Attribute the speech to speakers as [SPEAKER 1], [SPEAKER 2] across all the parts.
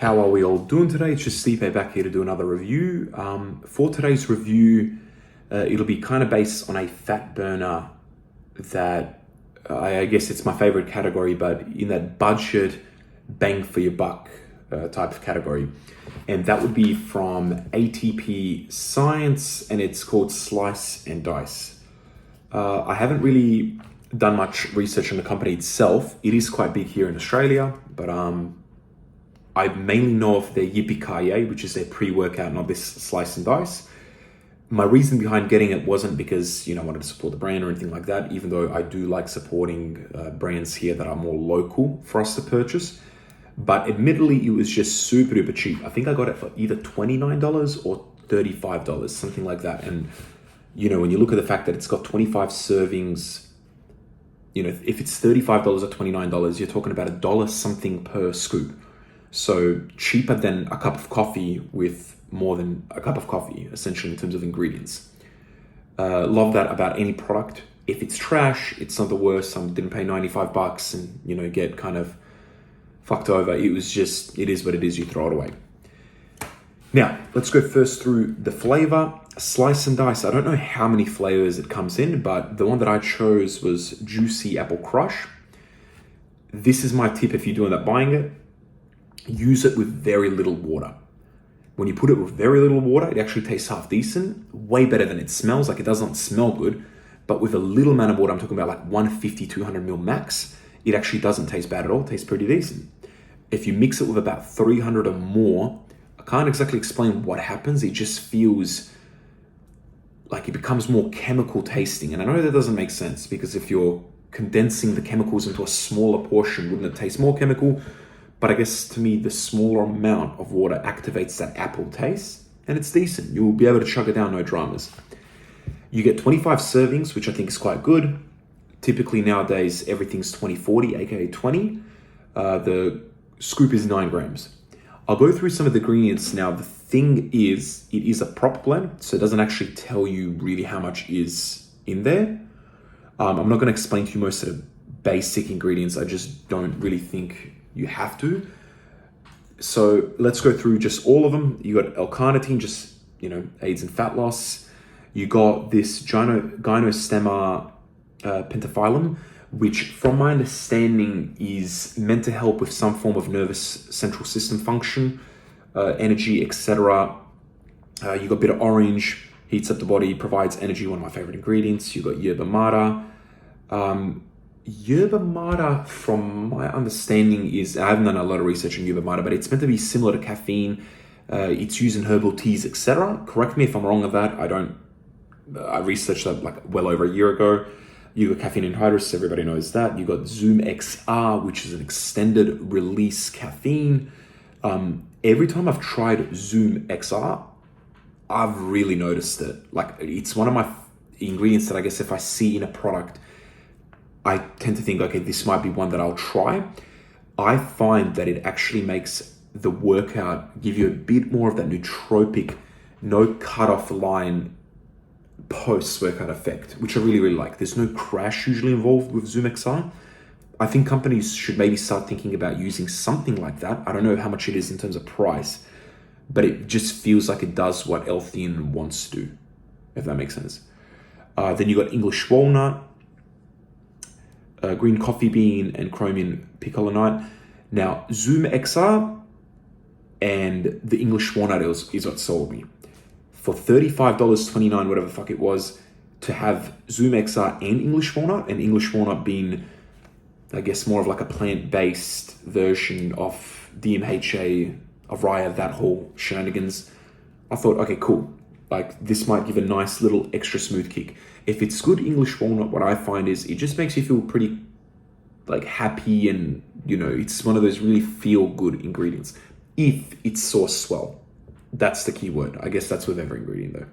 [SPEAKER 1] How are we all doing today? It's just Stipe back here to do another review. For today's review, it'll be kind of based on a fat burner that I guess it's my favorite category, but in that budget, bang for your buck type of category. And that would be from ATP Science, and it's called Slice and Dice. I haven't really done much research on the company itself. It is quite big here in Australia, but I mainly know of their Yippee-Ki-Yay, which is their pre-workout, not this Slice and Dice. My reason behind getting it wasn't because, I wanted to support the brand or anything like that, even though I do like supporting brands here that are more local for us to purchase. But admittedly, it was just super duper cheap. I think I got it for either $29 or $35, something like that. And, when you look at the fact that it's got 25 servings, if it's $35 or $29, you're talking about $1 something per scoop. So cheaper than a cup of coffee with more than a cup of coffee, essentially, in terms of ingredients. Love that about any product. If it's trash, it's not the worst. I didn't pay $95 and, get kind of fucked over. It is what it is. You throw it away. Now, let's go first through the flavor. Slice and Dice. I don't know how many flavors it comes in, but the one that I chose was Juicy Apple Crush. This is my tip if you're doing that buying it. Use it with very little water. When you put it with very little water, it actually tastes half decent, way better than it smells. Like, it doesn't smell good, but with a little amount of water, I'm talking about like 150, 200 ml max, it actually doesn't taste bad at all. It tastes pretty decent. If you mix it with about 300 or more, I can't exactly explain what happens. It just feels like it becomes more chemical tasting. And I know that doesn't make sense, because if you're condensing the chemicals into a smaller portion, wouldn't it taste more chemical? But I guess to me, the smaller amount of water activates that apple taste, and it's decent. You'll be able to chug it down, no dramas. You get 25 servings, which I think is quite good. Typically nowadays, everything's 20-40, aka 20. The scoop is 9 grams. I'll go through some of the ingredients now. The thing is, it is a prop blend, so it doesn't actually tell you really how much is in there. I'm not going to explain to you most of the basic ingredients. I just don't really think you have to. So let's go through just all of them. You got L-carnitine, just, aids in fat loss. You got this gynostemma pentaphyllum, which from my understanding is meant to help with some form of nervous central system function, energy, etc. You got bitter orange, heats up the body, provides energy, one of my favorite ingredients. You got yerba mate. Yerba mate, from my understanding, is, I haven't done a lot of research on yerba mate, but it's meant to be similar to caffeine. It's used in herbal teas, etc. Correct me if I'm wrong of that. I researched that like well over a year ago. You got caffeine anhydrous, everybody knows that. You got Zoom XR, which is an extended release caffeine. Every time I've tried Zoom XR, I've really noticed it. Like, it's one of my ingredients that I guess if I see in a product, I tend to think, okay, this might be one that I'll try. I find that it actually makes the workout give you a bit more of that nootropic, no cutoff line post-workout effect, which I really, really like. There's no crash usually involved with Zoom XR. I think companies should maybe start thinking about using something like that. I don't know how much it is in terms of price, but it just feels like it does what L-theanine wants to do, if that makes sense. Then you got English walnut, green coffee bean, and chromium picolinate. Now, Zoom XR and the English walnut is what sold me. For $35.29, whatever the fuck it was, to have Zoom XR and English walnut, and English walnut being, I guess, more of like a plant-based version of DMHA, of Raya, that whole shenanigans, I thought, okay, cool. Like, this might give a nice little extra smooth kick. If it's good English walnut, what I find is it just makes you feel pretty like happy, and it's one of those really feel good ingredients. If it's sourced well, that's the key word. I guess that's with every ingredient though.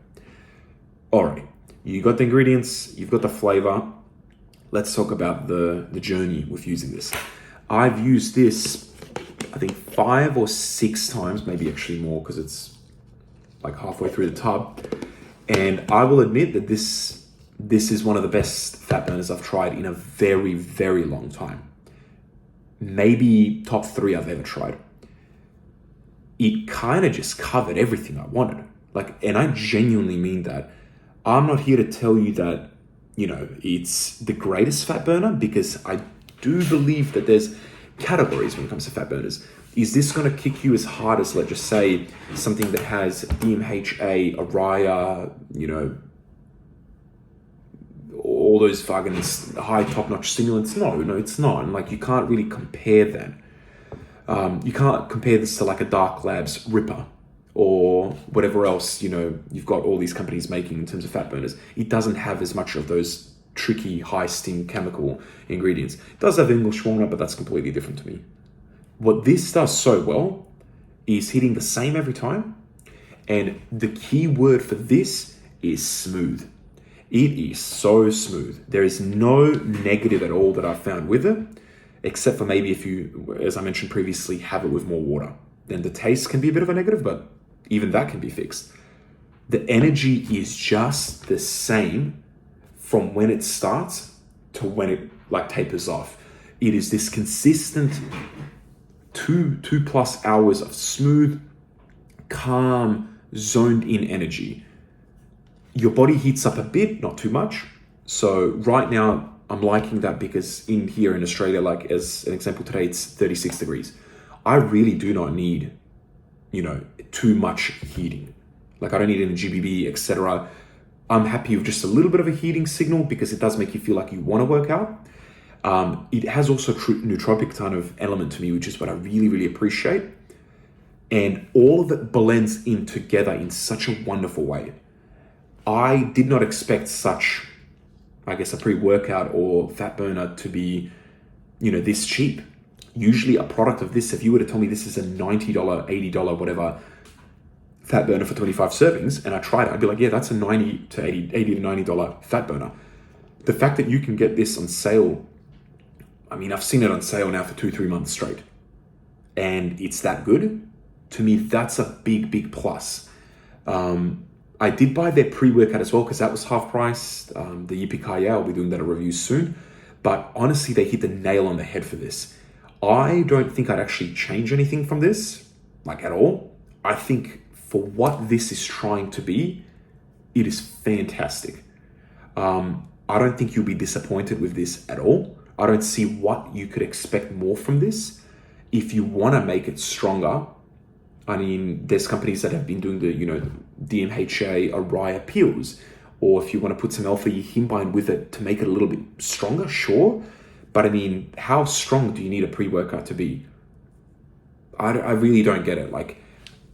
[SPEAKER 1] Alright, you got the ingredients, you've got the flavor. Let's talk about the journey with using this. I've used this, I think 5 or 6 times, maybe actually more, because it's like halfway through the tub. And I will admit that this is one of the best fat burners I've tried in a very, very long time. Maybe top 3 I've ever tried. it kind of just covered everything I wanted. Like, and I genuinely mean that. I'm not here to tell you that, it's the greatest fat burner, because I do believe that there's categories when it comes to fat burners. Is this going to kick you as hard as, let's just say, something that has DMHA, Araya, all those fucking high top-notch stimulants? No, it's not. And like, you can't really compare that. You can't compare this to like a Dark Labs Ripper or whatever else, you've got all these companies making in terms of fat burners. It doesn't have as much of those tricky high stim chemical ingredients. It does have English walnut, but that's completely different to me. What this does so well is hitting the same every time. And the key word for this is smooth. It is so smooth. There is no negative at all that I've found with it, except for maybe if you, as I mentioned previously, have it with more water. Then the taste can be a bit of a negative, but even that can be fixed. The energy is just the same from when it starts to when it like tapers off. It is this consistent two plus hours of smooth, calm, zoned in energy. Your body heats up a bit, not too much. So right now I'm liking that, because in here in Australia, like as an example today, it's 36 degrees. I really do not need, too much heating. Like, I don't need any GBB, etc. I'm happy with just a little bit of a heating signal, because it does make you feel like you want to work out. It has also nootropic kind of element to me, which is what I really, really appreciate. And all of it blends in together in such a wonderful way. I did not expect such, I guess, a pre-workout or fat burner to be, this cheap. Usually a product of this, if you were to tell me this is a $90, $80, whatever, fat burner for 25 servings, and I tried it, I'd be like, yeah, that's a $80 to $90 fat burner. The fact that you can get this on sale, I mean, I've seen it on sale now for 2-3 months straight, and it's that good, to me, that's a big, big plus. I did buy their pre-workout as well, because that was half price. The Yippee-ki-yay, I'll be doing that a review soon. But honestly, they hit the nail on the head for this. I don't think I'd actually change anything from this, like at all. I think for what this is trying to be, it is fantastic. I don't think you'll be disappointed with this at all. I don't see what you could expect more from this. If you want to make it stronger, I mean, there's companies that have been doing the, DMHA, Araya pills, or if you want to put some alpha-yihimbine with it to make it a little bit stronger, sure. But I mean, how strong do you need a pre-workout to be? I really don't get it. Like,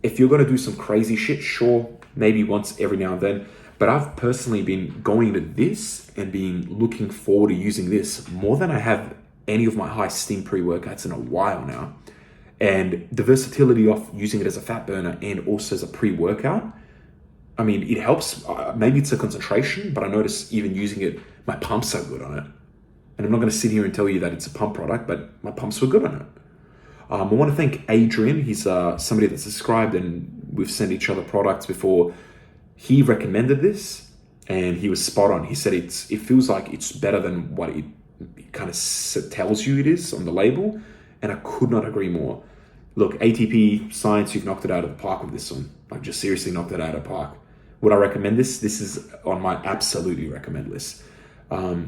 [SPEAKER 1] if you're going to do some crazy shit, sure, maybe once every now and then. But I've personally been going to this and looking forward to using this more than I have any of my high steam pre-workouts in a while now. And the versatility of using it as a fat burner and also as a pre-workout, I mean, it helps. Maybe it's a concentration, but I notice even using it, my pumps are good on it. And I'm not going to sit here and tell you that it's a pump product, but my pumps were good on it. I want to thank Adrian. He's somebody that's subscribed, and we've sent each other products before. He recommended this, and he was spot on. He said it feels like it's better than what it kind of tells you it is on the label, and I could not agree more. Look, ATP Science, you've knocked it out of the park with this one. Like, just seriously knocked it out of the park. Would I recommend this? This is on my absolutely recommend list.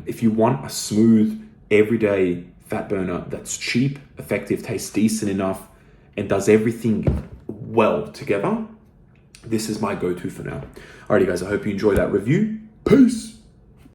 [SPEAKER 1] If you want a smooth, everyday fat burner that's cheap, effective, tastes decent enough, and does everything well together, this is my go-to for now. Alrighty guys, I hope you enjoyed that review. Peace!